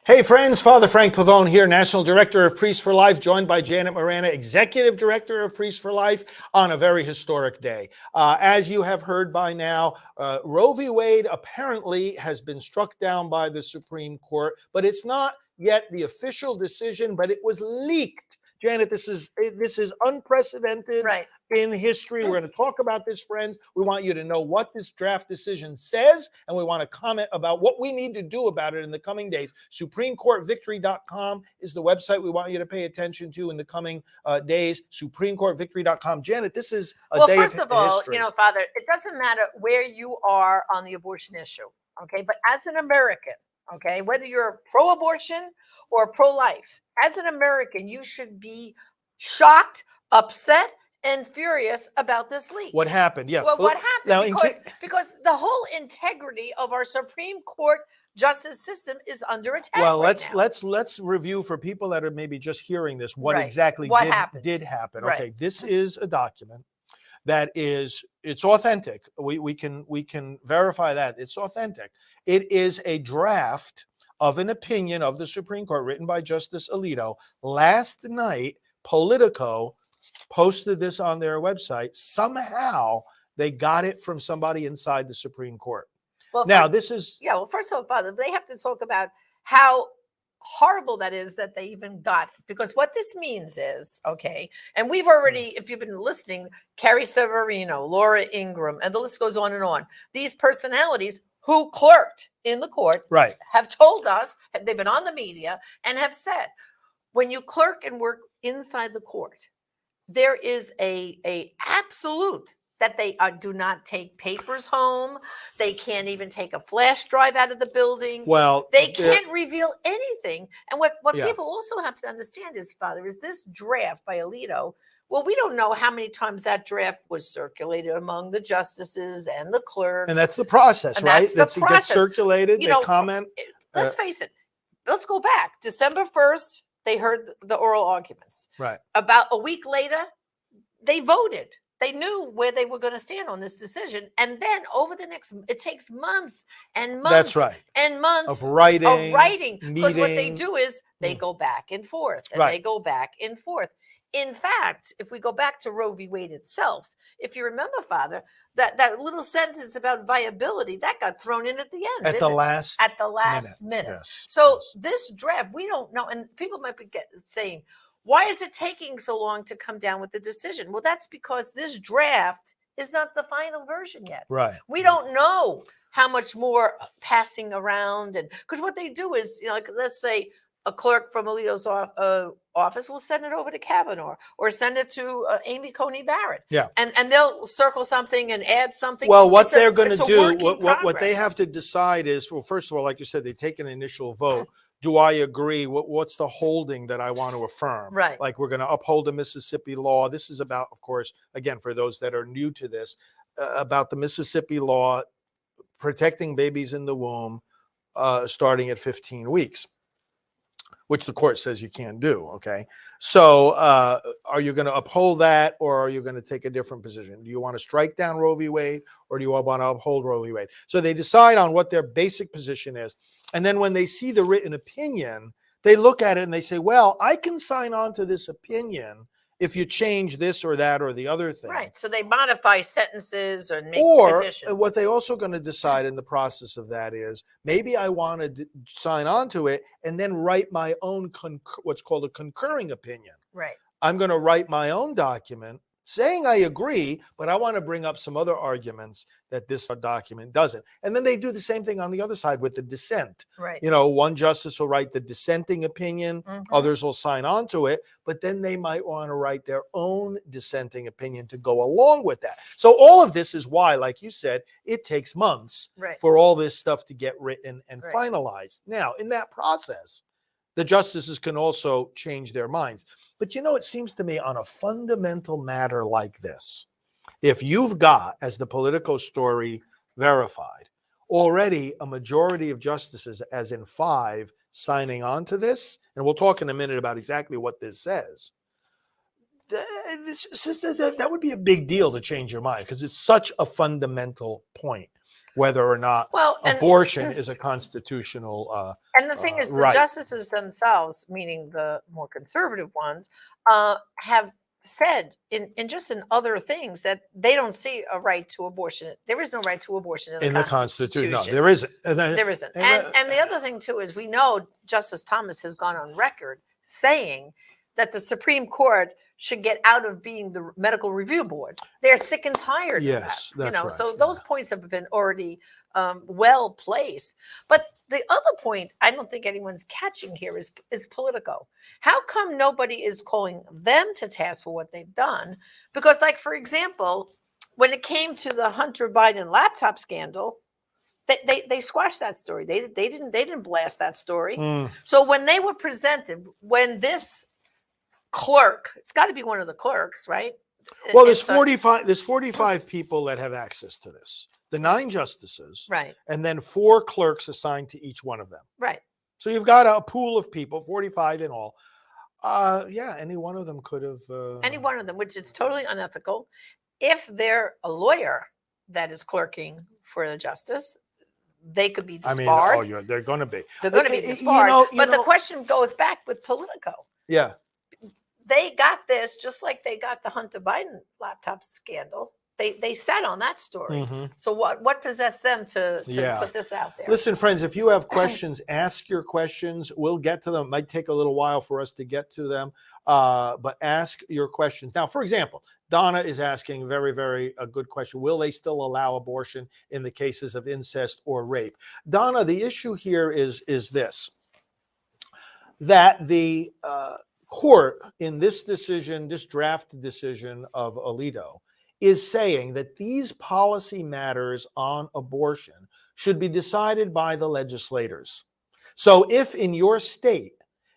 Hey friends, Father Frank Pavone here, National Director of Priests for Life, joined by Janet Morana, Executive Director of Priests for Life, on a very historic day. As you have heard by now, Roe v. Wade apparently has been struck down by the Supreme Court, but it's not yet the official decision, but it was leaked. Janet, this is unprecedented. Right. In history. We're going to talk about this, friends. We want you to know what this draft decision says, and we want to comment about what we need to do about it in the coming days. SupremeCourtVictory.com is the website we want you to pay attention to in the coming days. SupremeCourtVictory.com. Janet, this is a day of history. Well, first of all, Father, it doesn't matter where you are on the abortion issue, okay? But as an American, okay, whether you're pro-abortion or pro-life, as an American, you should be shocked, upset, and furious about this leak. What happened? Yeah. Well, what happened? Because the whole integrity of our Supreme Court justice system is under attack. Well, right let's review for people that are maybe just hearing this what Right. exactly What did happen. Right. Okay, this is a document that it's authentic. We can verify that it's authentic. It is a draft of an opinion of the Supreme Court written by Justice Alito. Last night, Politico posted this on their website. Somehow they got it from somebody inside the Supreme Court. Well, this is... Yeah, well, first of all, Father, they have to talk about how horrible that is that they even got it. Because what this means is, okay, and we've already, if you've been listening, Carrie Severino, Laura Ingraham, and the list goes on and on. These personalities who clerked in the court Right. have told us, they've been on the media, and have said, when you clerk and work inside the court, there is a absolute that they do not take papers home. They can't even take a flash drive out of the building. Well, they can't reveal anything. And what Yeah. people also have to understand is, Father, is this draft by Alito. Well, we don't know how many times that draft was circulated among the justices and the clerks. And that's the process, And right? that's the It gets process. circulated, You they know, comment. Let's face it. Let's go back. December 1st, they heard the oral arguments. Right. About a week later, they voted. They knew where they were going to stand on this decision. And then over the next, it takes months and months. That's right. And months Of writing. Because what they meeting. do is they go back and forth and Right. they go back and forth. In fact, if we go back to Roe v. Wade itself, if you remember, Father, that little sentence about viability, that got thrown in at the end. At the last minute. Yes. So Yes. this draft, we don't know. And people might be saying, why is it taking so long to come down with the decision? Well, that's because this draft is not the final version yet. Right. We don't know how much more passing around. And because what they do is, like, let's say a clerk from Alito's office will send it over to Kavanaugh or send it to Amy Coney Barrett. Yeah. And they'll circle something and add something. Well, what they're going to do, what they progress. have to decide is, well, first of all, like you said, they take an initial vote. Do I agree? What's the holding that I want to affirm? Right. Like, we're going to uphold the Mississippi law. This is about, of course, again, for those that are new to this, about the Mississippi law protecting babies in the womb starting at 15 weeks, which the court says you can't do. Okay. So are you going to uphold that, or are you going to take a different position? Do you want to strike down Roe v. Wade, or do you want to uphold Roe v. Wade? So they decide on what their basic position is. And then when they see the written opinion, they look at it and they say, well, I can sign on to this opinion if you change this or that or the other thing. Right. So they modify sentences or make Or additions. what they also going to decide in the process of that is, maybe I want to sign on to it and then write my own what's called a concurring opinion. Right. I'm going to write my own document saying I agree, but I want to bring up some other arguments that this document doesn't. And then they do the same thing on the other side with the dissent. Right. One justice will write the dissenting opinion, others will sign on to it, but then they might want to write their own dissenting opinion to go along with that. So all of this is why, like you said, it takes months for all this stuff to get written and finalized. Now, in that process, the justices can also change their minds. But it seems to me on a fundamental matter like this, if you've got, as the Politico story verified, already a majority of justices, as in 5, signing on to this, and we'll talk in a minute about exactly what this says, that would be a big deal to change your mind, because it's such a fundamental point. whether or not Well, abortion is a constitutional and the thing is, the right. justices themselves, meaning the more conservative ones, have said in just in other things that they don't see a right to abortion. There is no right to abortion in the Constitution. No, Constitution. there isn't. There isn't. And the other thing too is we know Justice Thomas has gone on record saying that the Supreme Court should get out of being the medical review board. They're sick and tired yes, of that. that's right. So those points have been already well placed. But the other point I don't think anyone's catching here is Politico. How come nobody is calling them to task for what they've done? Because, like, for example, when it came to the Hunter Biden laptop scandal, they squashed that story. They didn't blast that story. So when they were presented, when this clerk, it's got to be one of the clerks, right? Well, there's 45 people that have access to this. The 9 justices, right, and then 4 clerks assigned to each one of them. Right. So you've got a pool of people, 45 in all. Yeah, any one of them could have. Any one of them, which is totally unethical. If they're a lawyer that is clerking for the justice, they could be disbarred. I mean, they're going to be. They're going to be disbarred. But the question goes back with Politico. Yeah. They got this just like they got the Hunter Biden laptop scandal. They sat on that story. So what possessed them to put this out there? Listen, friends, if you have questions, ask your questions. We'll get to them. It might take a little while for us to get to them, but ask your questions. Now, for example, Donna is asking a very, very good question. Will they still allow abortion in the cases of incest or rape? Donna, the issue here is this, that the court in this decision, this draft decision of Alito, is saying that these policy matters on abortion should be decided by the legislators. So if in your state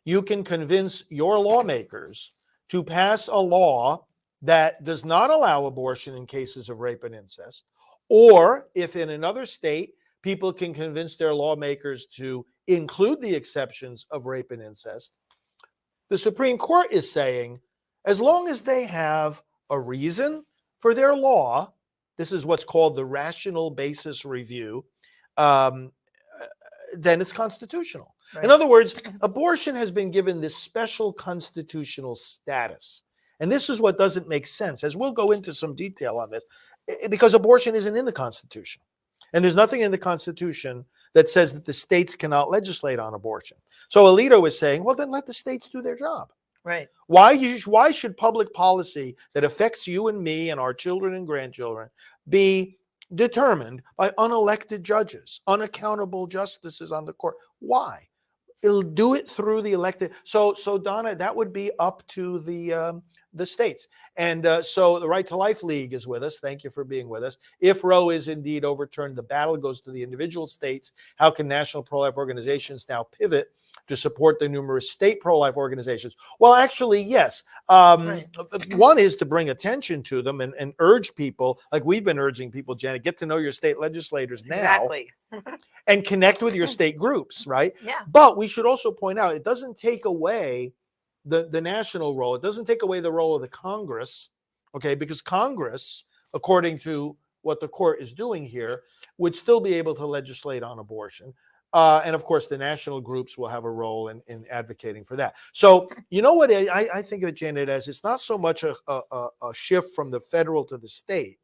you can convince your lawmakers to pass a law that does not allow abortion in cases of rape and incest, or if in another state people can convince their lawmakers to include the exceptions of rape and incest, the Supreme Court is saying, as long as they have a reason for their law, this is what's called the rational basis review, then it's constitutional. Right. In other words, abortion has been given this special constitutional status. And this is what doesn't make sense, as we'll go into some detail on this, because abortion isn't in the Constitution. And there's nothing in the Constitution that says that the states cannot legislate on abortion. So Alito is saying, well, then let the states do their job. Right. Why should public policy that affects you and me and our children and grandchildren be determined by unelected judges, unaccountable justices on the court? Why? It'll do it through the elected. So Donna, that would be up to the states. And so the Right to Life League is with us. Thank you for being with us. If Roe is indeed overturned, the battle goes to the individual states. How can national pro-life organizations now pivot to support the numerous state pro-life organizations? Well, actually, yes. One is to bring attention to them and urge people, like we've been urging people, Janet, get to know your state legislators now. Exactly. And connect with your state groups, right? Yeah. But we should also point out, it doesn't take away the national role. It doesn't take away the role of the Congress, okay? Because Congress, according to what the court is doing here, would still be able to legislate on abortion. And of course, the national groups will have a role in advocating for that. So, you know what I think of it, Janet, as it's not so much a shift from the federal to the state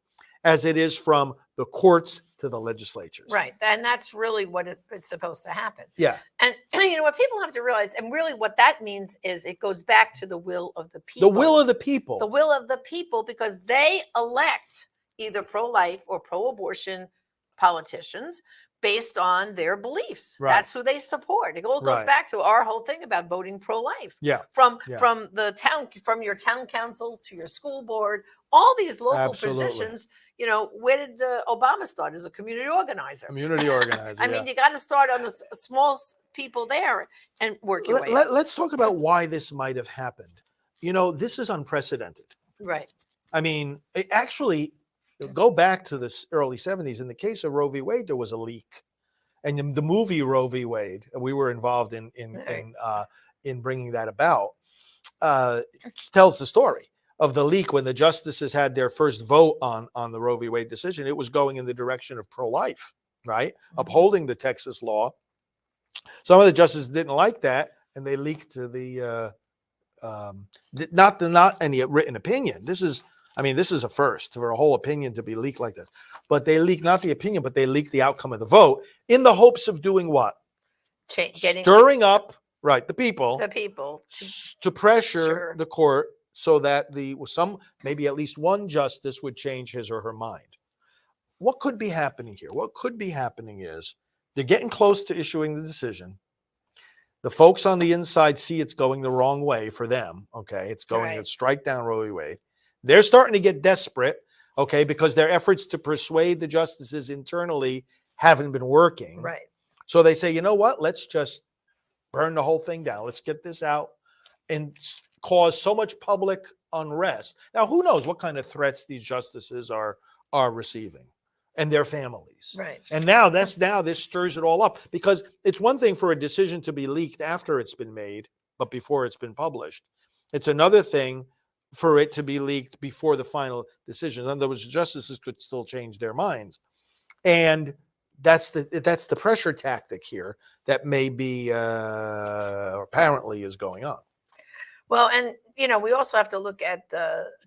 as it is from the courts to the legislatures. Right. And that's really what it's supposed to happen. Yeah. And you know what people have to realize, and really what that means is it goes back to the will of the people. The will of the people. The will of the people, because they elect either pro-life or pro-abortion politicians based on their beliefs. Right. That's who they support. It all goes back to our whole thing about voting pro-life. Yeah. From the town, from your town council to your school board, all these local positions. You know, where did Obama start? As a community organizer. Community organizer. I mean, you got to start on the small people there and work your way up. Let's talk about why this might have happened. You know, this is unprecedented. Right. I mean, actually, go back to the early 70s. In the case of Roe v. Wade, there was a leak. And the movie Roe v. Wade, we were involved in bringing that about, tells the story. of the leak, when the justices had their first vote on the Roe v. Wade decision, it was going in the direction of pro-life, right? Upholding the Texas law. Some of the justices didn't like that, and they leaked to the not any written opinion. This is a first for a whole opinion to be leaked like this. But they leaked not the opinion, but they leaked the outcome of the vote in the hopes of doing what? Stirring up, right, the people to pressure the court so that maybe at least one justice would change his or her mind. What could be happening here? What could be happening is they're getting close to issuing the decision. The folks on the inside see it's going the wrong way for them. Okay, it's going to strike down Roe v. Wade. They're starting to get desperate, okay, because their efforts to persuade the justices internally haven't been working. Right. So they say, you know what? Let's just burn the whole thing down. Let's get this out and cause so much public unrest. Now, who knows what kind of threats these justices are receiving, and their families. Right. And now this stirs it all up, because it's one thing for a decision to be leaked after it's been made, but before it's been published. It's another thing for it to be leaked before the final decision. In other words, justices could still change their minds. And that's the pressure tactic here that may be apparently is going on. Well, and we also have to look at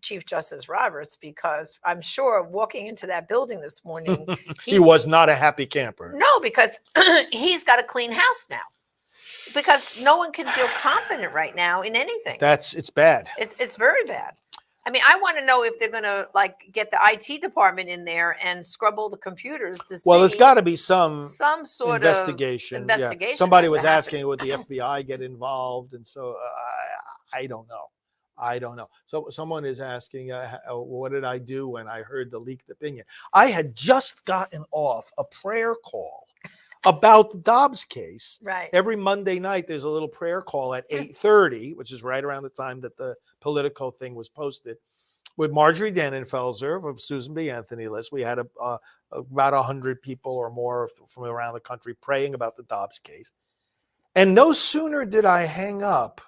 Chief Justice Roberts, because I'm sure walking into that building this morning, he was not a happy camper. No, because he's got a clean house now. Because no one can feel confident right now in anything. It's bad. It's very bad. I mean, I want to know if they're going to get the IT department in there and scrub all the computers to see. Well, there's got to be some sort investigation. Yeah. Somebody was asking, would the FBI get involved? And so I don't know. So someone is asking, what did I do when I heard the leaked opinion? I had just gotten off a prayer call about the Dobbs case. Right. Every Monday night, there's a little prayer call at 8:30, which is right around the time that the Politico thing was posted, with Marjorie Dannenfelser of Susan B. Anthony list. We had about 100 people or more from around the country praying about the Dobbs case. And no sooner did I hang up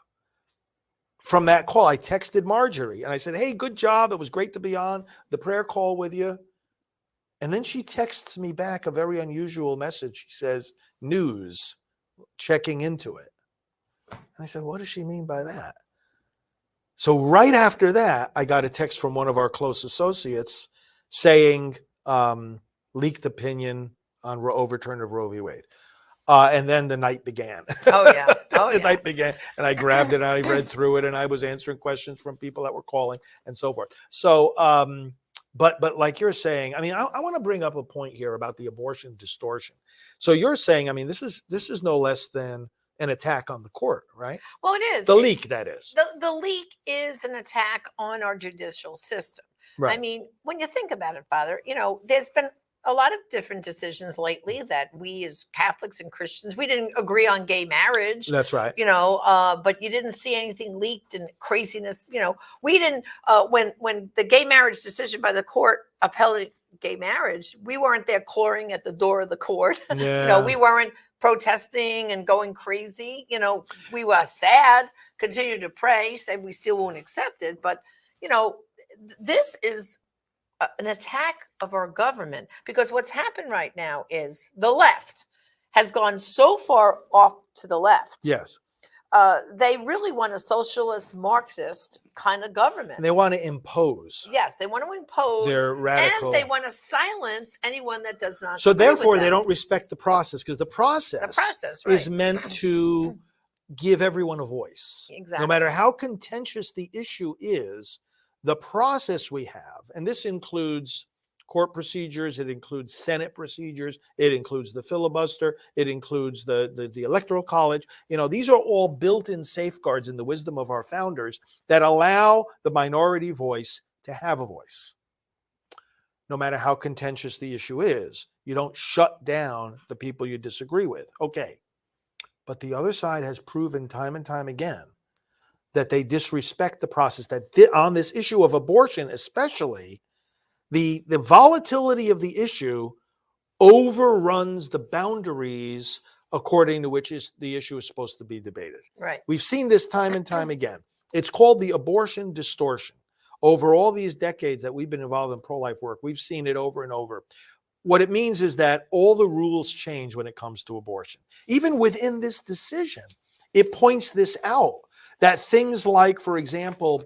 from that call, I texted Marjorie and I said, hey, good job. It was great to be on the prayer call with you. And then she texts me back a very unusual message. She says, news, checking into it. And I said, what does she mean by that? So right after that, I got a text from one of our close associates saying, leaked opinion on overturn of Roe v. Wade. And then the night began. Oh, yeah. The night began. And I grabbed it and I read through it and I was answering questions from people that were calling and so forth. So, But like you're saying, I mean, I want to bring up a point here about the abortion distortion. So you're saying, I mean, this is no less than an attack on the court, right? Well, it is. The leak, that is. The leak is an attack on our judicial system. Right. I mean, when you think about it, Father, there's been a lot of different decisions lately that we as Catholics and Christians, we didn't agree on gay marriage. That's right. But you didn't see anything leaked and craziness. We didn't, when the gay marriage decision by the court upheld gay marriage, we weren't there clawing at the door of the court. Yeah. We weren't protesting and going crazy. We were sad, continued to pray, said we still won't accept it. But, this is an attack of our government, because what's happened right now is the left has gone so far off to the left. Yes. They really want a socialist, Marxist kind of government. And they want to impose. Yes, they want to impose. Their radical. And they want to silence anyone that does not. So therefore, they don't respect the process, because the process right. is meant to give everyone a voice. Exactly. No matter how contentious the issue is, the process we have, and this includes court procedures, it includes Senate procedures, it includes the filibuster, it includes the Electoral College. These are all built-in safeguards in the wisdom of our founders that allow the minority voice to have a voice. No matter how contentious the issue is, you don't shut down the people you disagree with. Okay. But the other side has proven time and time again that they disrespect the process, that on this issue of abortion especially, the volatility of the issue overruns the boundaries according to which the issue is supposed to be debated. Right. We've seen this time and time again. It's called the abortion distortion. over all these decades that we've been involved in pro-life work, we've seen it over and over. What it means is that all the rules change when it comes to abortion. Even within this decision, it points this out, that things like, for example,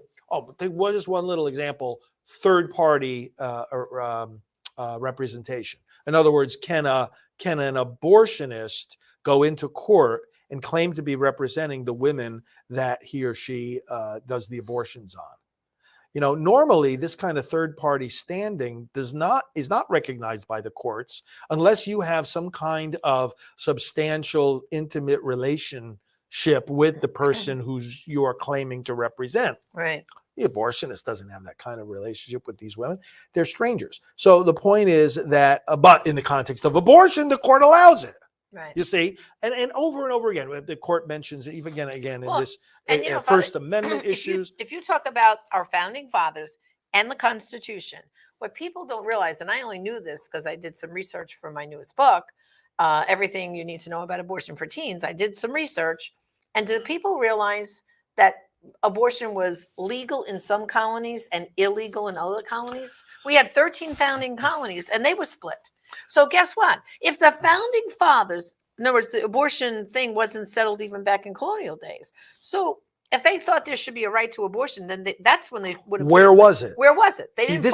there was one little example, third-party representation. In other words, can an abortionist go into court and claim to be representing the women that he or she does the abortions on? Normally this kind of third-party standing is not recognized by the courts unless you have some kind of substantial, intimate relationship with the person who's you are claiming to represent. Right. The abortionist doesn't have that kind of relationship with these women. They're strangers. So the point is that, but in the context of abortion, the court allows it. Right. You see, and over again, the court mentions it even again in this and First Father, Amendment issues. If you talk about our founding fathers and the Constitution, what people don't realize, and I only knew this because I did some research for my newest book, Everything You Need to Know About Abortion for Teens. I did some research, and do people realize that abortion was legal in some colonies and illegal in other colonies? We had 13 founding colonies, and they were split. So guess what? If the founding fathers, in other words, the abortion thing wasn't settled even back in colonial days. So if they thought there should be a right to abortion, then that's when they would have. Where was it? Where was it? They See, didn't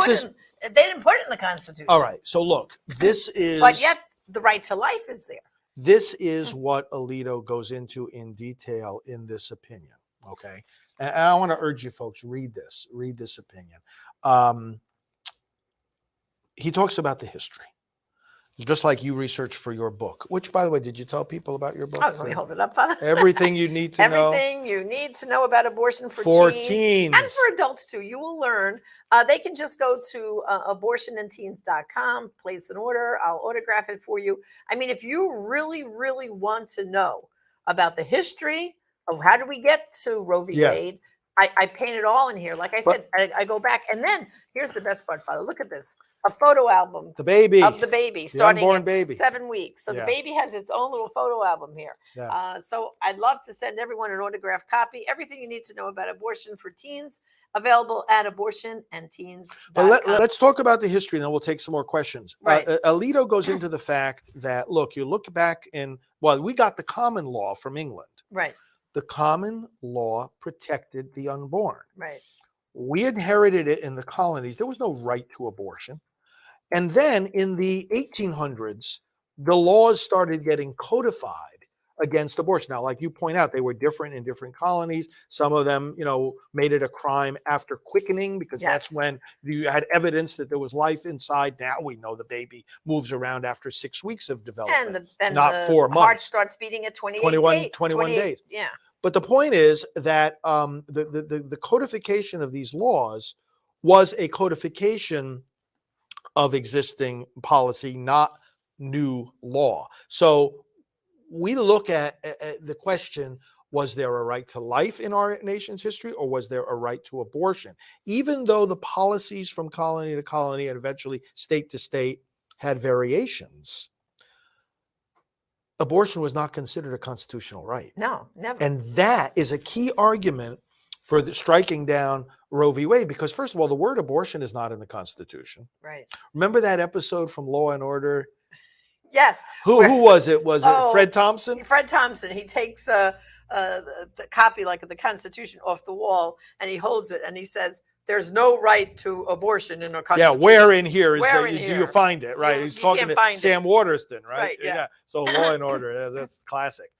put it in the Constitution. All right. So look, this is. But yet the right to life is there. This is what Alito goes into in detail in this opinion. Okay. And I want to urge you folks, read this opinion. He talks about the history. Just like you researched for your book, which, by the way, did you tell people about your book? Oh, let me hold it up, Father. Everything you need to know. Everything you need to know about abortion for teens. And for adults, too. You will learn. They can just go to abortionandteens.com, place an order. I'll autograph it for you. I mean, if you really, really want to know about the history of how do we get to Roe v. Wade, I paint it all in here. Like I said, I go back. And then here's the best part, Father. Look at this. A photo album of the baby starting at 7 weeks. So the baby has its own little photo album here. So I'd love to send everyone an autographed copy. Everything you need to know about abortion for teens, available at abortionandteens.com. But let's talk about the history, and then we'll take some more questions. Right. Alito goes into the fact that, look, you look back we got the common law from England. Right. The common law protected the unborn. Right. We inherited it in the colonies. There was no right to abortion. And then in the 1800s, the laws started getting codified against abortion. Now, like you point out, they were different in different colonies. Some of them, made it a crime after quickening because that's when you had evidence that there was life inside. Now we know the baby moves around after 6 weeks of development, not 4 months. Heart starts beating at 21 days. Yeah. But the point is that the codification of these laws was a codification of existing policy, not new law. So we look at the question, was there a right to life in our nation's history, or was there a right to abortion? Even though the policies from colony to colony and eventually state to state had variations, abortion was not considered a constitutional right. No, never. And that is a key argument for striking down Roe v. Wade, because first of all, the word abortion is not in the Constitution. Right. Remember that episode from Law and Order? Yes. Who was it? Was it Fred Thompson? Fred Thompson. He takes the copy like of the Constitution off the wall and he holds it and he says, "There's no right to abortion in our Constitution." Yeah, where in here do you find it? Right. He's talking to Sam Waterston, right? Right, yeah. So Law and Order, that's classic.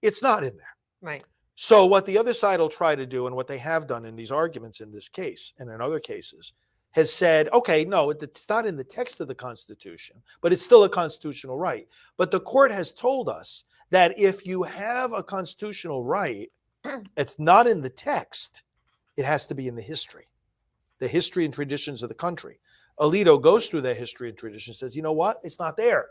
It's not in there. Right. So what the other side will try to do, and what they have done in these arguments in this case and in other cases, has said, okay, no, it's not in the text of the Constitution, but it's still a constitutional right. But the court has told us that if you have a constitutional right, it's not in the text, it has to be in the history and traditions of the country. Alito goes through that history and tradition, says, you know what? It's not there.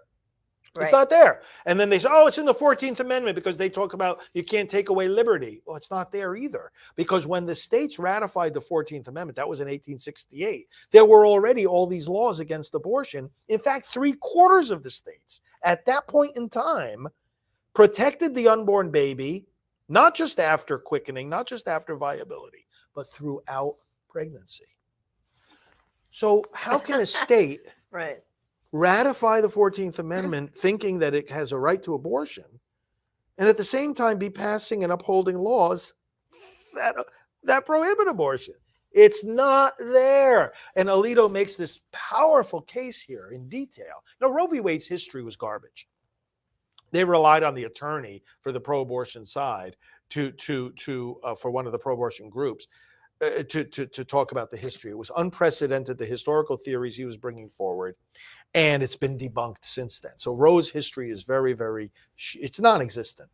Right. It's not there. And then they say, oh, it's in the 14th Amendment because they talk about you can't take away liberty. Well, it's not there either. Because when the states ratified the 14th Amendment, that was in 1868, there were already all these laws against abortion. In fact, 3/4 of the states at that point in time protected the unborn baby, not just after quickening, not just after viability, but throughout pregnancy. So how can a state Right. ratify the 14th Amendment thinking that it has a right to abortion and at the same time be passing and upholding laws that prohibit abortion? It's not there. And Alito makes this powerful case here in detail. Now, Roe v. Wade's history was garbage. They relied on the attorney for the pro-abortion side for one of the pro-abortion groups to talk about the history. It was unprecedented, the historical theories he was bringing forward, and it's been debunked since then. So Roe's history is it's non-existent.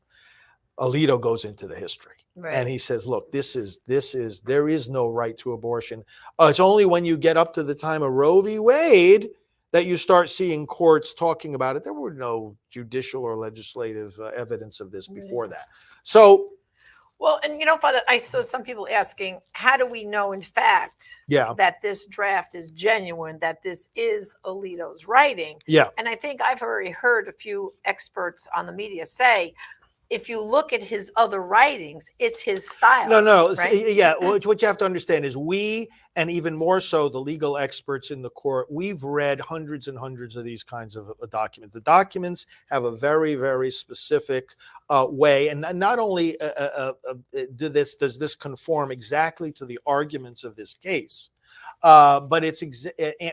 Alito goes into the history, Right. and he says, look, there is no right to abortion. It's only when you get up to the time of Roe v. Wade that you start seeing courts talking about it. There were no judicial or legislative evidence of this before that. So, well, and Father, I saw some people asking, how do we know, in fact, that this draft is genuine, that this is Alito's writing? Yeah. And I think I've already heard a few experts on the media say, if you look at his other writings, it's his style. No. Right? Yeah. What you have to understand is we, and even more so the legal experts in the court, we've read hundreds and hundreds of these kinds of documents. The documents have a very, very specific way. And not only does this conform exactly to the arguments of this case, but it's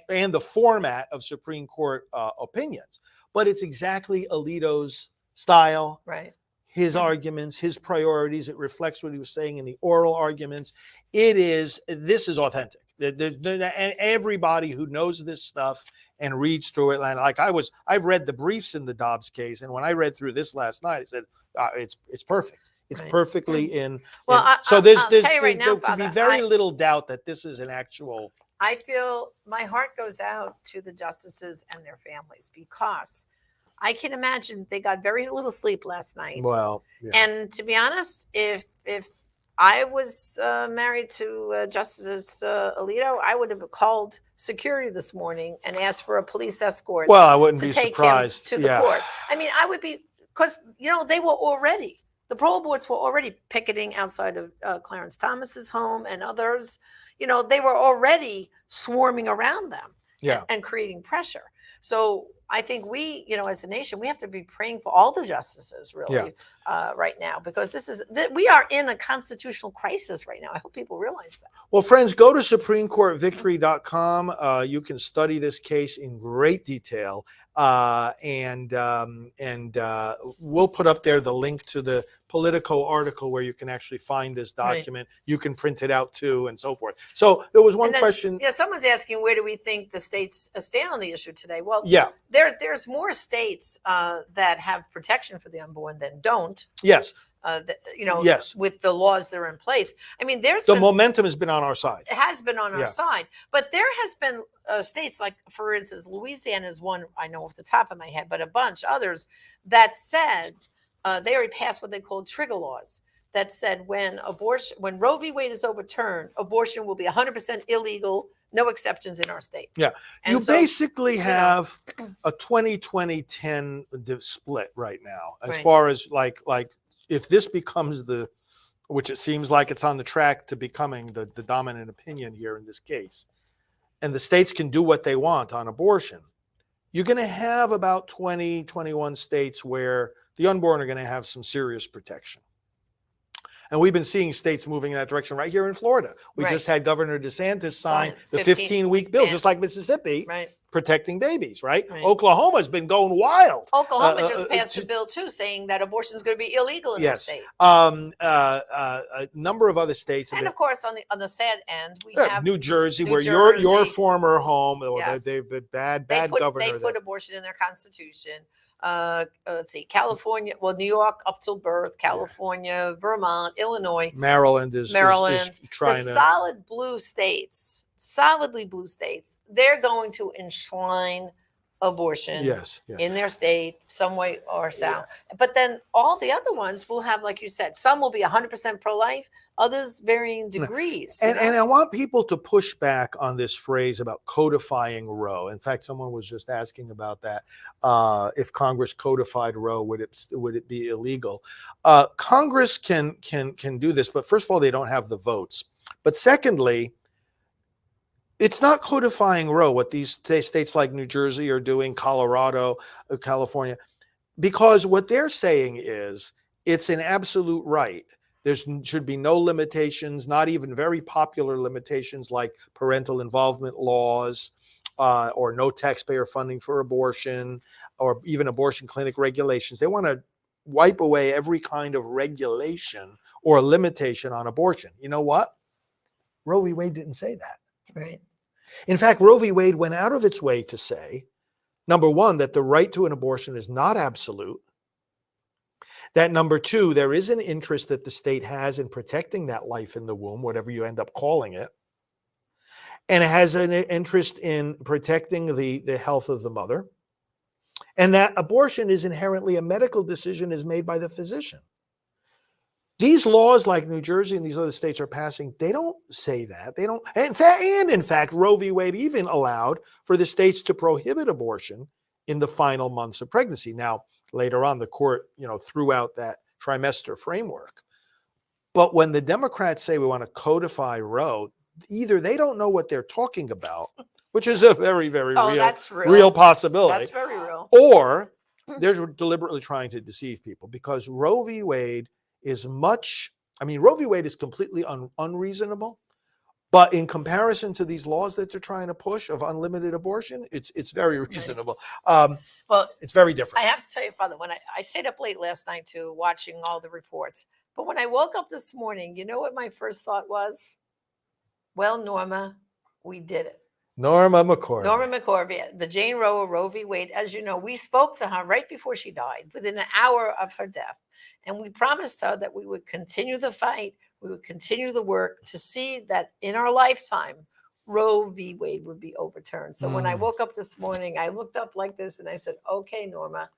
and the format of Supreme Court opinions, but it's exactly Alito's style. Right. His arguments, his priorities. It reflects what he was saying in the oral arguments. This is authentic. And everybody who knows this stuff and reads through it, and I've read the briefs in the Dobbs case, and when I read through this last night, I said, it's perfect. It's perfectly in. Well, so I'll tell you right now, there can be Father, very little doubt that this is an actual. I feel my heart goes out to the justices and their families, because I can imagine they got very little sleep last night. Well, yeah. And to be honest, if I was married to Justice Alito, I would have called security this morning and asked for a police escort. Well, I wouldn't be take surprised him to the court. I mean, I would be, because they were already, the pro-aborts were already picketing outside of Clarence Thomas's home and others. They were already swarming around them and creating pressure. So I think we, as a nation, we have to be praying for all the justices, really, right now, because we are in a constitutional crisis right now. I hope people realize that. Well, friends, go to SupremeCourtVictory.com. You can study this case in great detail, and we'll put up there the link to the Politico article where you can actually find this document. Right. You can print it out too, and so forth. So there was one question. Yeah, someone's asking, where do we think the states stand on the issue today? Well, there's more states that have protection for the unborn than don't. Yes. Yes. With the laws that are in place. I mean, momentum has been on our side. It has been on our side, but there has been states like, for instance, Louisiana is one I know off the top of my head, but a bunch others that said they already passed what they call trigger laws. That said, when Roe v. Wade is overturned, abortion will be 100% illegal, no exceptions in our state. Yeah, and you basically have a 20-20-10 split right now, as far as like if this becomes which it seems like it's on the track to becoming the dominant opinion here in this case, and the states can do what they want on abortion, you're going to have about 21 states where the unborn are going to have some serious protection. And we've been seeing states moving in that direction right here in Florida. We just had Governor DeSantis sign the 15-week bill, just like Mississippi, protecting babies, right? Oklahoma's been going wild. Oklahoma just passed a bill, too, saying that abortion is going to be illegal in their state. A number of other states. And, of course, on the sad end, we have New Jersey, where your former home, they've been bad governor. They put abortion in their constitution. Let's see, California, New York up till birth, California, Vermont, Illinois, Maryland is trying the solidly blue states, they're going to enshrine abortion in their state, some way or south. But then all the other ones will have, like you said, some will be 100% pro-life, others varying degrees. And I want people to push back on this phrase about codifying Roe. In fact, someone was just asking about that. If Congress codified Roe, would it be illegal? Congress can do this, but first of all, they don't have the votes. But secondly, it's not codifying Roe, what these states like New Jersey are doing, Colorado, California, because what they're saying is it's an absolute right. There should be no limitations, not even very popular limitations like parental involvement laws, or no taxpayer funding for abortion, or even abortion clinic regulations. They want to wipe away every kind of regulation or limitation on abortion. You know what? Roe v. Wade didn't say that. Right. In fact, Roe v. Wade went out of its way to say, number one, that the right to an abortion is not absolute. That number two, there is an interest that the state has in protecting that life in the womb, whatever you end up calling it. And it has an interest in protecting the health of the mother. And that abortion is inherently a medical decision is made by the physician. These laws like New Jersey and these other states are passing, they don't say that. They don't. In fact, Roe v. Wade even allowed for the states to prohibit abortion in the final months of pregnancy. Now, later on, the court, threw out that trimester framework. But when the Democrats say we want to codify Roe, either they don't know what they're talking about, which is a very, very real possibility. That's very real. Or they're deliberately trying to deceive people, because Roe v. Wade is Roe v. Wade is completely unreasonable, but in comparison to these laws that they're trying to push of unlimited abortion, it's very reasonable. Well, it's very different. I have to tell you, Father, when I stayed up late last night too, watching all the reports, but when I woke up this morning, you know what my first thought was? Well, Norma, we did it. Norma McCorvey, the Jane Roe, Roe v. Wade. As you know, we spoke to her right before she died, within an hour of her death. And we promised her that we would continue the fight, we would continue the work to see that in our lifetime, Roe v. Wade would be overturned. So when I woke up this morning, I looked up like this and I said, okay, Norma,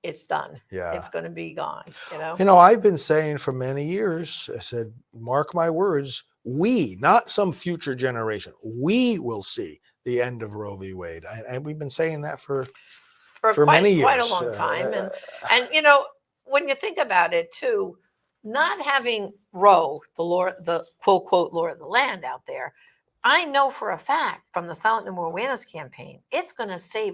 it's done. Yeah. It's going to be gone. I've been saying for many years, I said, mark my words, we, not some future generation, we will see the end of Roe v. Wade. And we've been saying that for many years. Quite a long time. And when you think about it too, not having Roe, the quote, quote, law of the land out there, I know for a fact from the Silent No More Awareness campaign, it's going to save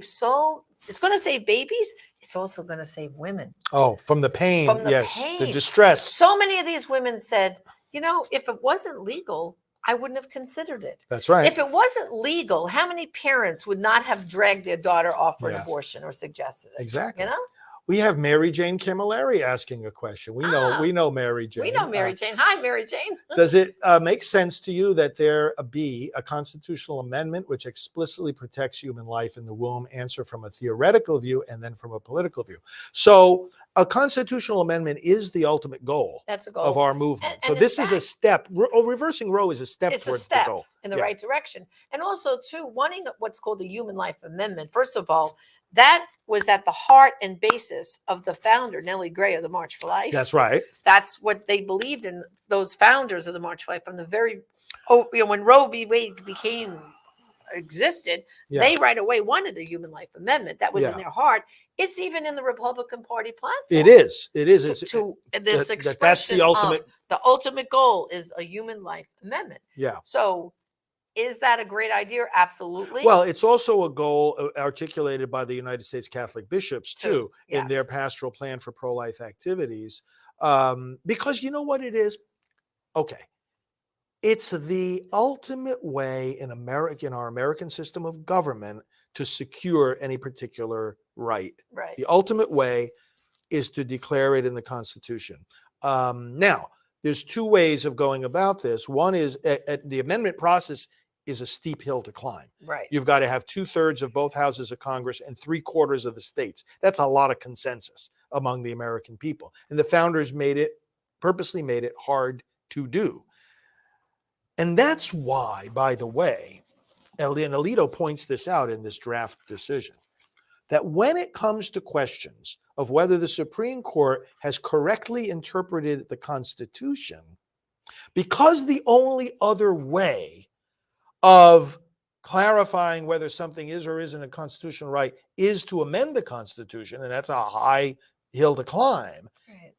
babies. It's also going to save women. Oh, from the pain. The distress. So many of these women said, if it wasn't legal, I wouldn't have considered it. That's right. If it wasn't legal, how many parents would not have dragged their daughter off for an abortion or suggested it? Exactly. We have Mary Jane Camilleri asking a question. We know Mary Jane. We know Mary Jane. Hi, Mary Jane. Does it make sense to you that there be a constitutional amendment which explicitly protects human life in the womb? Answer from a theoretical view and then from a political view. So a constitutional amendment is the ultimate goal. That's a goal of our movement. And so this is a step. Reversing Roe is a step towards the goal. In the right direction. And also, too, wanting what's called the Human Life Amendment. First of all, that was at the heart and basis of the founder, Nellie Gray, of the March for Life. That's right. That's what they believed in, those founders of the March for Life from the very, when Roe v. Wade existed, they right away wanted a Human Life Amendment. That was in their heart. It's even in the Republican Party platform. It is. That's the ultimate. The ultimate goal is a Human Life Amendment. Yeah. So, is that a great idea? Absolutely. Well, it's also a goal articulated by the United States Catholic bishops, too, in their pastoral plan for pro-life activities. Because you know what it is? Okay. It's the ultimate way in our American system of government to secure any particular right. Right. The ultimate way is to declare it in the Constitution. Now, there's two ways of going about this. One is the amendment process is a steep hill to climb. Right. You've got to have 2/3 of both houses of Congress and 3/4 of the states. That's a lot of consensus among the American people. And the founders purposely made it hard to do. And that's why, by the way, and Alito points this out in this draft decision, that when it comes to questions of whether the Supreme Court has correctly interpreted the Constitution, because the only other way of clarifying whether something is or isn't a constitutional right is to amend the Constitution, and that's a high hill to climb,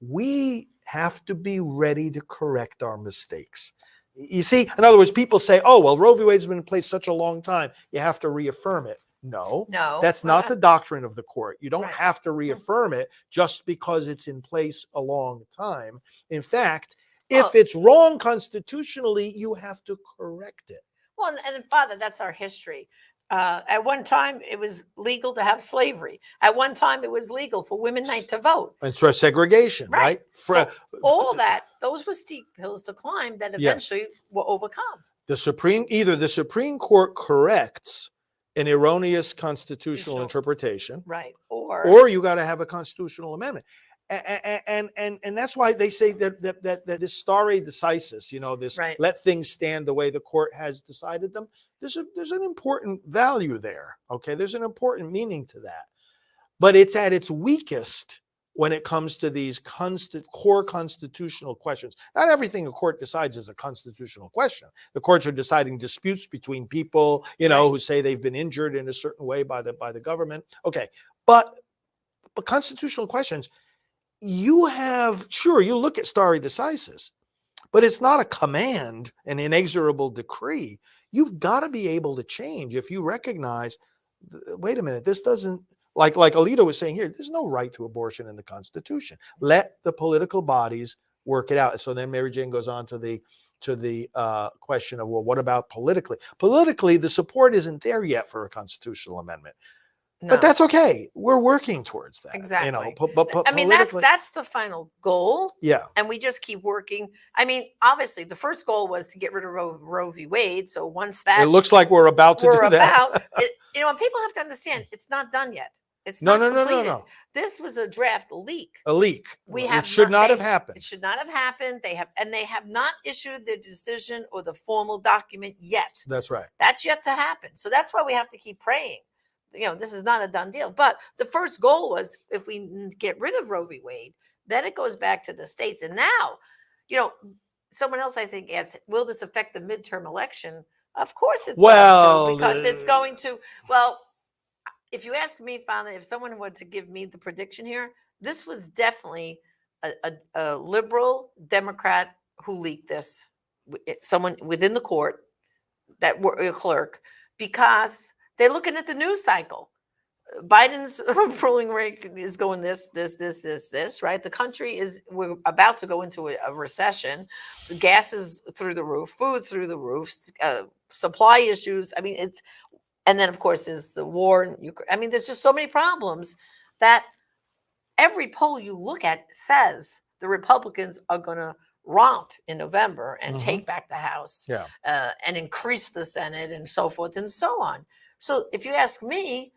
we have to be ready to correct our mistakes. You see, in other words, people say, oh, well, Roe v. Wade's been in place such a long time, you have to reaffirm it. No, No, that's not the doctrine of the court. You don't Right. have to reaffirm it just because it's in place a long time. In fact, if it's wrong constitutionally, you have to correct it. Well, and Father, that's our history. At one time, it was legal to have slavery. At one time, it was legal for women not to vote. And so segregation, right? So all that, those were steep hills to climb that eventually were overcome. Either the Supreme Court corrects an erroneous constitutional interpretation, right, or you got to have a constitutional amendment. And that's why they say that this stare decisis, this let things stand the way the court has decided them. There's an important value there. Okay, there's an important meaning to that, but it's at its weakest when it comes to these core constitutional questions. Not everything a court decides is a constitutional question. The courts are deciding disputes between people, who say they've been injured in a certain way by the government. Okay, but constitutional questions, you look at stare decisis, but it's not a command, an inexorable decree. You've got to be able to change if you recognize, wait a minute, this doesn't, like Alito was saying here, there's no right to abortion in the Constitution. Let the political bodies work it out. So then Mary Jane goes on to the question of, well, what about politically? Politically, the support isn't there yet for a constitutional amendment. No. But that's okay. We're working towards that. Exactly. I mean, that's the final goal. Yeah. And we just keep working. I mean, obviously, the first goal was to get rid of Roe v. Wade. So once that, it looks like we're about to do that. And people have to understand, it's not done yet. It's not completed. No. This was a draft leak. A leak. It should not have happened. It should not have happened. They have not issued their decision or the formal document yet. That's right. That's yet to happen. So that's why we have to keep praying. This is not a done deal. But the first goal was, if we get rid of Roe v. Wade, then it goes back to the states. And now, someone else I think asked, will this affect the midterm election? Of course it's going to, because it's going to. Well, if you ask me, Father, if someone were to give me the prediction here, this was definitely a liberal Democrat who leaked this. Someone within the court, that were a clerk, because they're looking at the news cycle. Biden's ruling rate is going this, right? The country we're about to go into a recession. Gas is through the roof, food through the roof, supply issues. I mean, and then of course is the war in Ukraine. I mean, there's just so many problems that every poll you look at says the Republicans are going to romp in November and take back the House, and increase the Senate and so forth and so on. So if you ask me,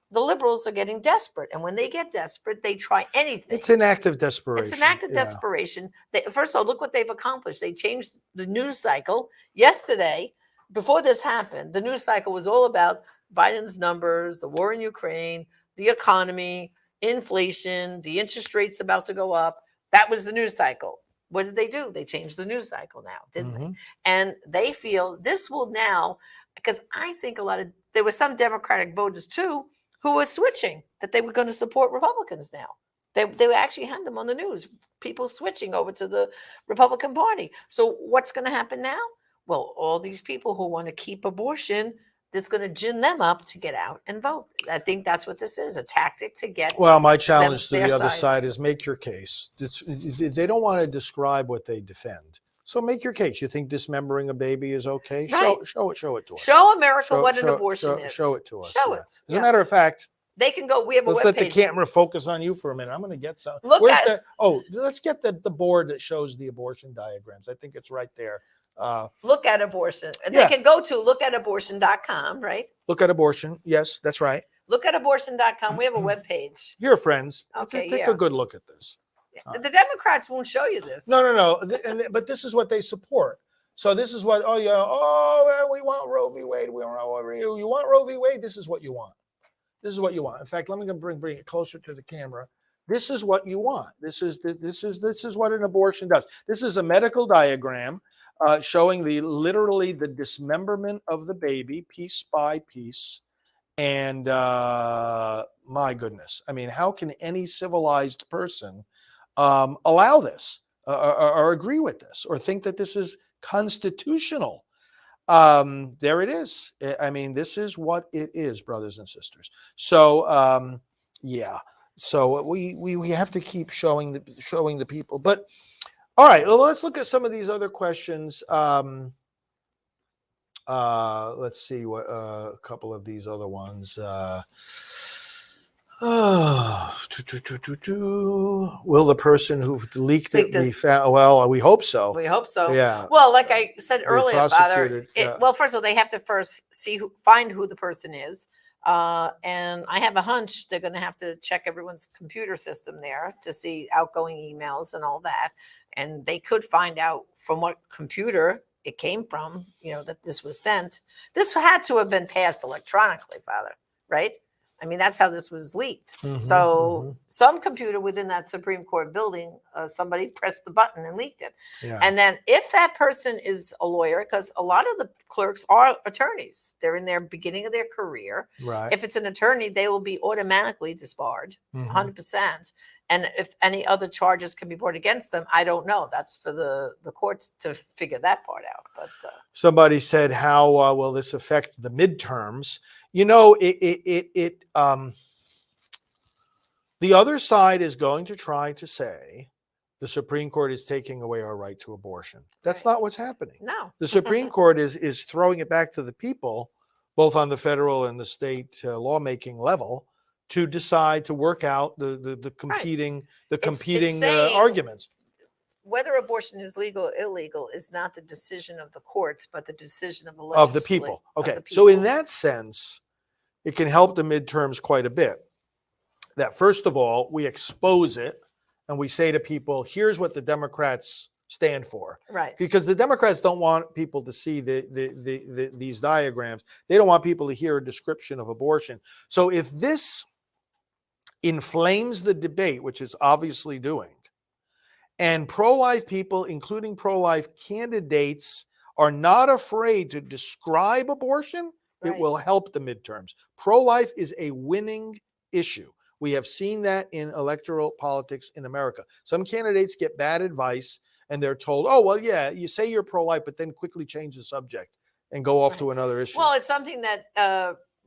the liberals are getting desperate. And when they get desperate, they try anything. It's an act of desperation. It's an act of desperation. First of all, look what they've accomplished. They changed the news cycle. Yesterday, before this happened, the news cycle was all about Biden's numbers, the war in Ukraine, the economy, inflation, the interest rates about to go up. That was the news cycle. What did they do? They changed the news cycle now, didn't they? And they feel this will now, because I think there were some Democratic voters too who were switching, that they were going to support Republicans now. They actually had them on the news, people switching over to the Republican Party. So what's going to happen now? Well, all these people who want to keep abortion, that's going to gin them up to get out and vote. I think that's what this is, a tactic to get. Well, my challenge to the other side is make your case. They don't want to describe what they defend. So make your case. You think dismembering a baby is okay? Right. Show it to us. Show America what an abortion is. Show it to us. Show it. As a matter of fact, they can go. We have a let's webpage. let the camera focus on you for a minute. I'm going to get some. Let's get the board that shows the abortion diagrams. I think it's right there. Look at abortion. And they can go to lookatabortion.com, right? Look at abortion. Yes, that's right. Lookatabortion.com. We have a webpage. Here, friends. Okay, take a good look at this. The Democrats won't show you this. No. But this is what they support. So this is what, we want Roe v. Wade. We want Roe v. Wade. You want Roe v. Wade? This is what you want. This is what you want. In fact, let me bring it closer to the camera. This is what you want. This is what an abortion does. This is a medical diagram showing literally the dismemberment of the baby piece by piece. And my goodness, I mean, how can any civilized person allow this or agree with this or think that this is constitutional. There it is. I mean, this is what it is, brothers and sisters. So yeah. So we have to keep showing the people. But all right, well, let's look at some of these other questions. Let's see what a couple of these other ones. Will the person who leaked it be found? Well, we hope so. We hope so. Yeah. Well, like I said Be earlier, Father, prosecuted, yeah. well, first of all, they have to first find who the person is. And I have a hunch they're going to have to check everyone's computer system there to see outgoing emails and all that. And they could find out from what computer it came from, that this was sent. This had to have been passed electronically, Father, right? I mean, that's how this was leaked. So some computer within that Supreme Court building, somebody pressed the button and leaked it. Yeah. And then if that person is a lawyer, because a lot of the clerks are attorneys, they're in their beginning of their career. Right. If it's an attorney, they will be automatically disbarred, 100%. And if any other charges can be brought against them, I don't know. That's for the courts to figure that part out. But somebody said, how will this affect the midterms? The other side is going to try to say the Supreme Court is taking away our right to abortion. That's not what's happening. No. The Supreme Court is throwing it back to the people, both on the federal and the state lawmaking level, to decide to work out the competing saying, arguments. Whether abortion is legal or illegal is not the decision of the courts, but the decision of the of the people. Okay, so in that sense, it can help the midterms quite a bit. That first of all, we expose it and we say to people, here's what the Democrats stand for. Right. Because the Democrats don't want people to see these diagrams. They don't want people to hear a description of abortion. So if this inflames the debate, which it's obviously doing, and pro-life people, including pro-life candidates, are not afraid to describe abortion, it will help the midterms. Pro-life is a winning issue. We have seen that in electoral politics in America. Some candidates get bad advice and they're told, oh, well, yeah, you say you're pro-life, but then quickly change the subject and go off to another issue. Well, it's something that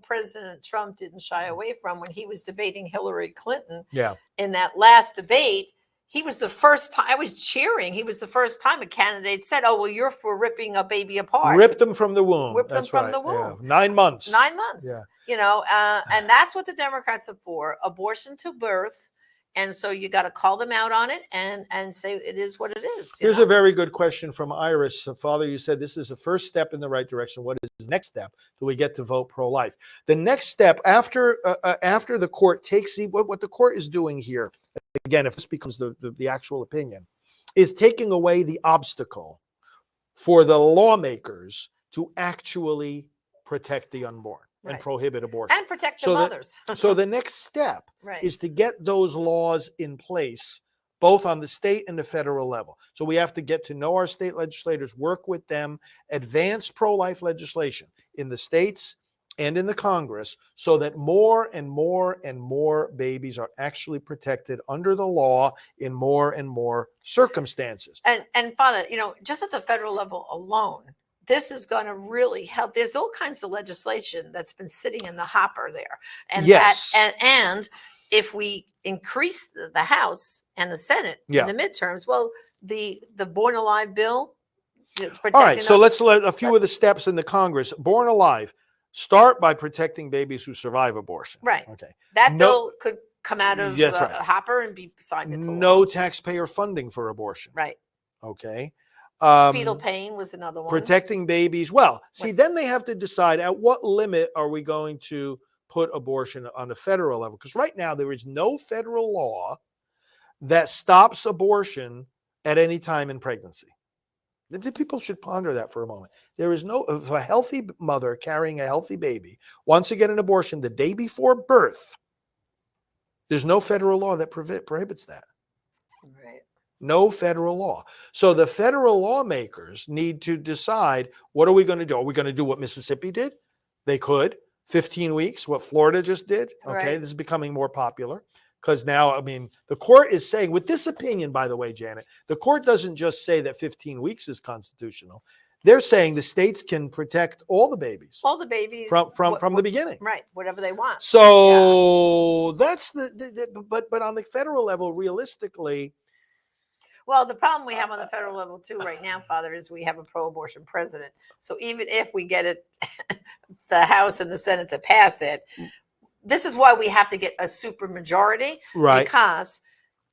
President Trump didn't shy away from when he was debating Hillary Clinton. Yeah. In that last debate, he was the first time, I was cheering. He was the first time a candidate said, oh, well, you're for ripping a baby apart. Ripped them from the womb. Ripped them from the womb. Yeah. 9 months. 9 months. Yeah. And that's what the Democrats are for, abortion to birth. And so you got to call them out on it and say it is what it is. Here's a very good question from Iris. Father, you said this is the first step in the right direction. What is the next step? Do we get to vote pro-life? The next step after the court takes what the court is doing here, again, if this becomes the actual opinion, is taking away the obstacle for the lawmakers to actually protect the unborn. And prohibit abortion. And protect the mothers. So the next step is to get those laws in place, both on the state and the federal level. So we have to get to know our state legislators, work with them, advance pro-life legislation in the states and in the Congress so that more and more and more babies are actually protected under the law in more and more circumstances. And Father, just at the federal level alone, this is going to really help. There's all kinds of legislation that's been sitting in the hopper there. And and if we increase the House and the Senate in the midterms, well, the Born Alive bill. All right, so let's let a few of the steps in the Congress. Born Alive, start by protecting babies who survive abortion. Right. Okay. That bill could come out of the hopper and be signed into law. No taxpayer funding for abortion. Right. Okay. Fetal pain was another one. Protecting babies. Well, see, then they have to decide at what limit are we going to put abortion on the federal level? Because right now there is no federal law that stops abortion at any time in pregnancy. The people should ponder that for a moment. There is no, if a healthy mother carrying a healthy baby wants to get an abortion the day before birth, there's no federal law that prohibits that. Right. No federal law. So the federal lawmakers need to decide, what are we going to do? Are we going to do what Mississippi did? They could. 15 weeks, what Florida just did. Okay, this is becoming more popular. Because now, I mean, the court is saying, with this opinion, by the way, Janet, the court doesn't just say that 15 weeks is constitutional. They're saying the states can protect all the babies from the beginning. Right, whatever they want. So that's but on the federal level, realistically. Well, the problem we have on the federal level too right now, Father, is we have a pro-abortion president. So even if we get it, the House and the Senate to pass it, this is why we have to get a super majority. Right. Because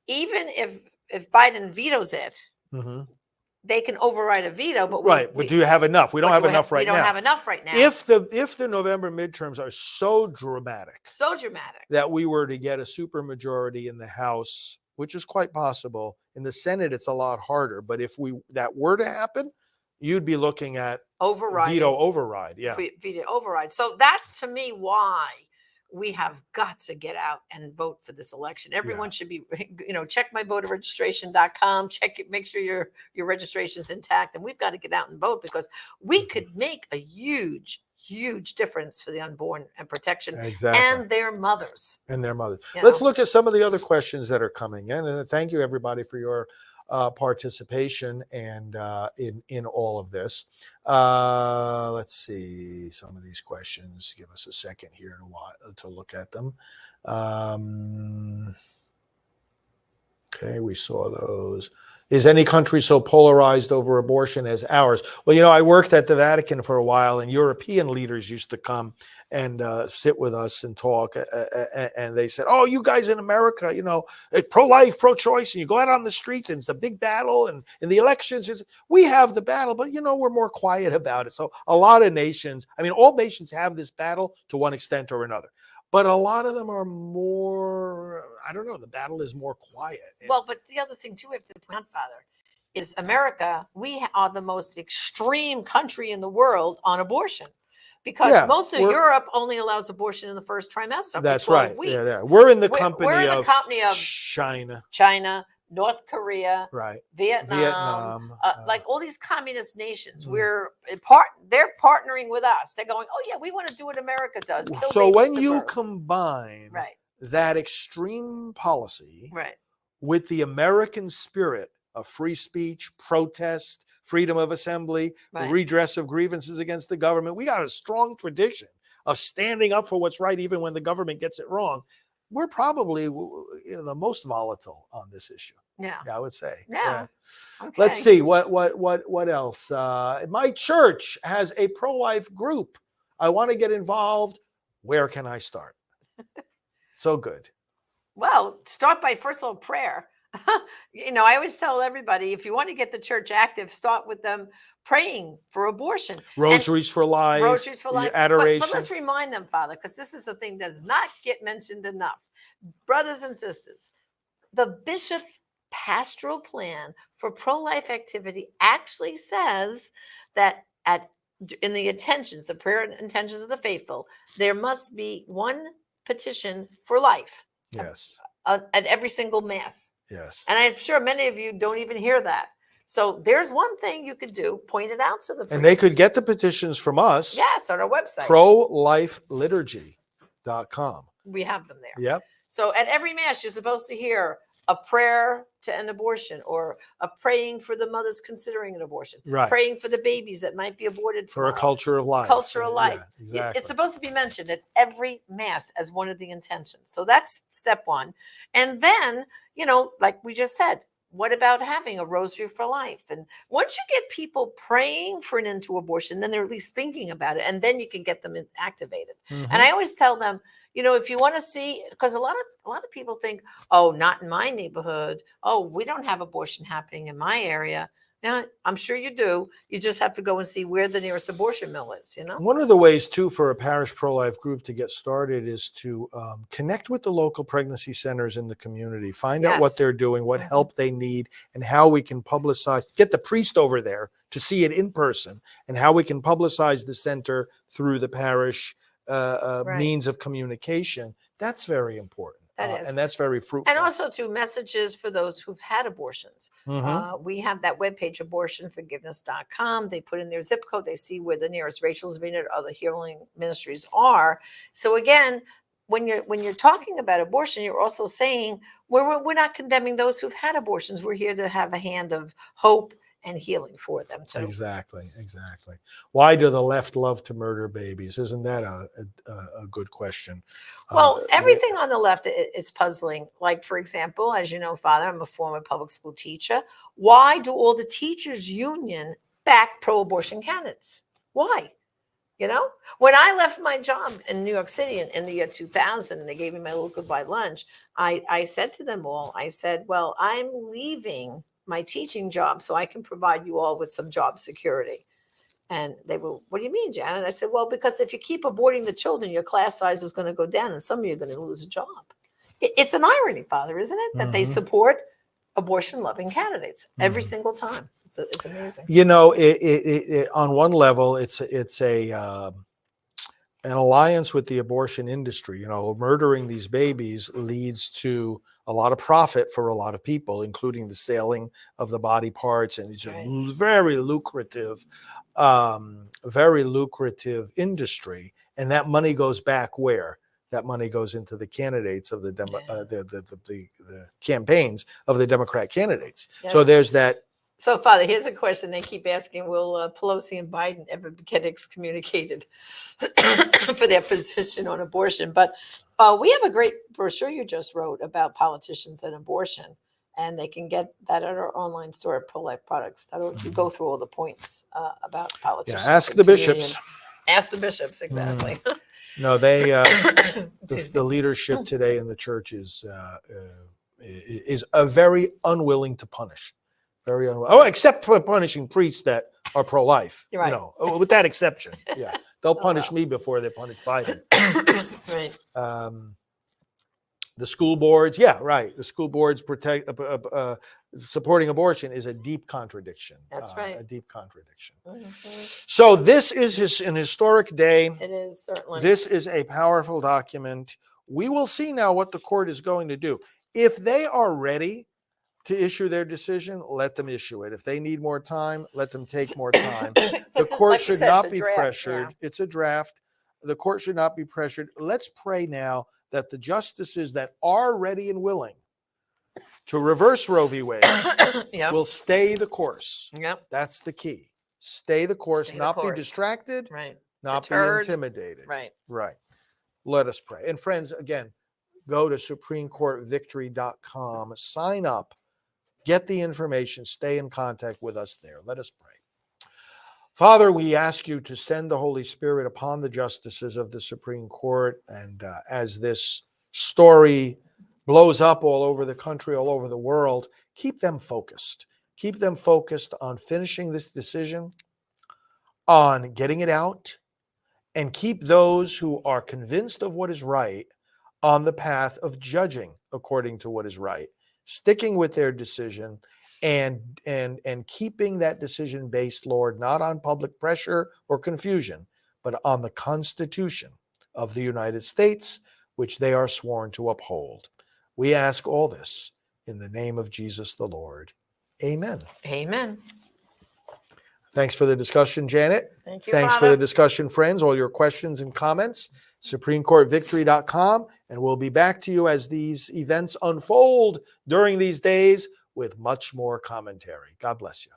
even if Biden vetoes it, they can override a veto. But but do you have enough? We don't have enough right now. We don't have enough right now. If the November midterms are so dramatic that we were to get a super majority in the House, which is quite possible, in the Senate it's a lot harder. But if that were to happen, you'd be looking at veto override. Yeah, veto override. So that's to me why we have got to get out and vote for this election. Everyone should be, check myvoterregistration.com, make sure your registration is intact. And we've got to get out and vote because we could make a huge difference for the unborn and protection and their mothers. Let's look at some of the other questions that are coming in. And thank you everybody for your participation and in all of this. Let's see some of these questions. Give us a second here to look at them. Okay, we saw those. Is any country so polarized over abortion as ours? Well, I worked at the Vatican for a while, and European leaders used to come and sit with us and talk. And they said, oh, you guys in America, pro-life, pro-choice, and you go out on the streets and it's a big battle. And in the elections, we have the battle, but, we're more quiet about it. So a lot of nations, all nations have this battle to one extent or another. But a lot of them are more, I don't know, the battle is more quiet. Well, but the other thing, too, we have to point out, Father, is America, we are the most extreme country in the world on abortion. Because most of Europe only allows abortion in the first trimester. That's right. Weeks. Yeah. We're in the company of China, North Korea, right, Vietnam, like all these communist nations. They're partnering with us. They're going, oh yeah, we want to do what America does. So when you combine that extreme policy with the American spirit of free speech, protest, freedom of assembly, redress of grievances against the government, we got a strong tradition of standing up for what's right, even when the government gets it wrong. We're probably the most volatile on this issue. Yeah, I would say. Yeah. Okay. Let's see what else. My church has a pro-life group. I want to get involved. Where can I start? So good. Well, start by first of all prayer. I always tell everybody, if you want to get the church active, start with them praying for abortion. Rosaries for life. Adoration. But let's remind them, Father, because this is a thing that does not get mentioned enough. Brothers and sisters, the bishop's pastoral plan for pro-life activity actually says that in the intentions, the prayer and intentions of the faithful, there must be one petition for life. Yes. At every single mass. Yes. And I'm sure many of you don't even hear that. So there's one thing you could do, point it out to the priest. And they could get the petitions from us. Yes, on our website. prolifeliturgy.com. We have them there. Yep. So at every mass, you're supposed to hear a prayer to end abortion, or a praying for the mothers considering an abortion, praying for the babies that might be aborted tomorrow. For a culture of life. Culture of life. Yeah, exactly. It's supposed to be mentioned at every mass as one of the intentions. So that's step one. And then, like we just said, what about having a rosary for life? And once you get people praying for an end to abortion, then they're at least thinking about it, and then you can get them activated. And I always tell them, if you want to see, because a lot of people think, oh, not in my neighborhood. Oh, we don't have abortion happening in my area. Now, I'm sure you do. You just have to go and see where the nearest abortion mill is, One of the ways, too, for a parish pro-life group to get started is to connect with the local pregnancy centers in the community, find out what they're doing, what help they need, and how we can publicize, get the priest over there to see it in person, and how we can publicize the center through the parish means of communication. That's very important. That is. And that's very fruitful. And also, too, messages for those who've had abortions. We have that webpage, Abortionforgivenesscom. They put in their zip code. They see where the nearest Rachel's Vineyard or other healing ministries are. So again, when you're talking about abortion, you're also saying we're not condemning those who've had abortions. We're here to have a hand of hope and healing for them too. Exactly. Why do the left love to murder babies? Isn't that a good question? Well, everything on the left is puzzling. Like, for example, as you know, Father, I'm a former public school teacher. Why do all the teachers union back pro-abortion candidates? Why? When I left my job in New York City in the year 2000, and they gave me my little goodbye lunch, I said to them all, I said, well, I'm leaving my teaching job so I can provide you all with some job security. And they were, what do you mean, Janet? I said, well, because if you keep aborting the children, your class size is going to go down and some of you are going to lose a job. It's an irony, Father, isn't it? That they support abortion-loving candidates every single time. It's amazing. On one level, it's an alliance with the abortion industry. Murdering these babies leads to a lot of profit for a lot of people, including the selling of the body parts, and it's a very lucrative industry. And that money goes back where? That money goes into the candidates of the campaigns of the Democrat candidates. Yeah. So there's that. So, Father, here's a question they keep asking: will Pelosi and Biden ever get excommunicated for their position on abortion? But we have a great brochure you just wrote about politicians and abortion, and they can get that at our online store at pro-life products. You go through all the points about politicians. Yeah, ask the bishops. Ask the bishops, exactly. No, they the leadership today in the church is very unwilling to punish. Very unwilling. Oh, except for punishing priests that are pro-life. Right. With that exception. Yeah, they'll punish me before they punish Biden. Right. The school boards, the school boards supporting abortion is a deep contradiction. That's right. A deep contradiction. So this is an historic day. It is, certainly. This is a powerful document. We will see now what the court is going to do. If they are ready to issue their decision, let them issue it. If they need more time, let them take more time. The court should not be pressured. Yeah. It's a draft. The court should not be pressured. Let's pray now that the justices that are ready and willing to reverse Roe v. Wade will stay the course. Yep. That's the key. Stay the course, not be distracted, not deterred, be intimidated. Right. Let us pray. And friends, again, go to SupremeCourtVictory.com, sign up, get the information, stay in contact with us there. Let us pray. Father, we ask you to send the Holy Spirit upon the justices of the Supreme Court. And as this story blows up all over the country, all over the world, keep them focused. Keep them focused on finishing this decision, on getting it out, and keep those who are convinced of what is right on the path of judging according to what is right, sticking with their decision, and keeping that decision based, Lord, not on public pressure or confusion, but on the Constitution of the United States, which they are sworn to uphold. We ask all this in the name of Jesus the Lord. Amen. Amen. Thanks for the discussion, Janet. Thank you, Thanks Father. for the discussion, friends. All your questions and comments, SupremeCourtVictory.com, and we'll be back to you as these events unfold during these days with much more commentary. God bless you.